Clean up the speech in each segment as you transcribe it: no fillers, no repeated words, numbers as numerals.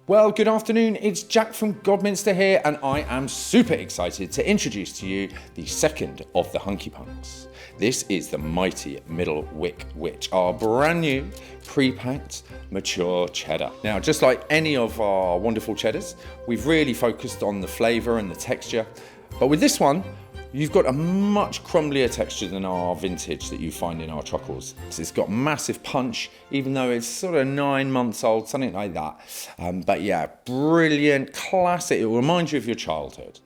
Well, good afternoon, it's Jack from Godminster here, and I am super excited to introduce to you the second of the Hunky Punks. This is the mighty Middlewick, which are brand new, pre-packed, mature cheddar. Now, just like any of our wonderful cheddars, we've really focused on the flavour and the texture, but with this one, you've got a much crumblier texture than our vintage that you find in our truckles. So it's got massive punch, even though it's sort of 9 months old, something like that. But yeah, brilliant, classic. It will remind you of your childhood.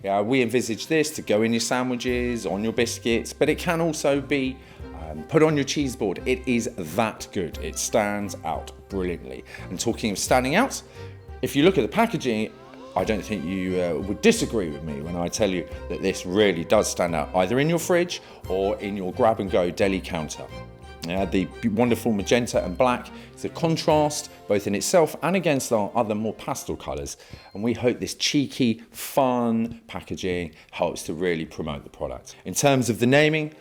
Yeah, we envisage this to go in your sandwiches, on your biscuits, but it can also be put on your cheese board. It is that good. It stands out brilliantly. And talking of standing out, if you look at the packaging, I don't think you would disagree with me when I tell you that this really does stand out, either in your fridge or in your grab-and-go deli counter. The wonderful magenta and black is a contrast both in itself and against our other more pastel colours, and we hope this cheeky, fun packaging helps to really promote the product. In terms of the naming,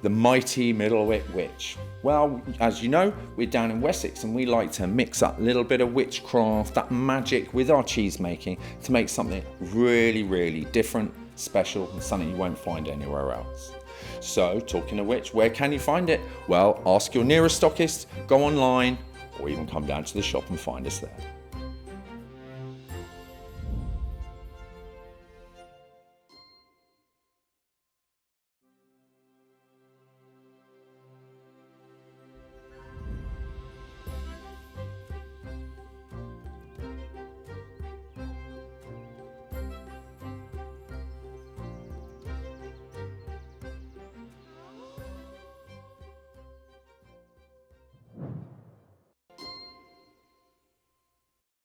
the mighty Middlewick Witch. Well, as you know, we're down in Wessex and we like to mix up a little bit of witchcraft, that magic with our cheese making to make something really, really different, special, and something you won't find anywhere else. So, talking of which, where can you find it? Well, ask your nearest stockist, go online, or even come down to the shop and find us there.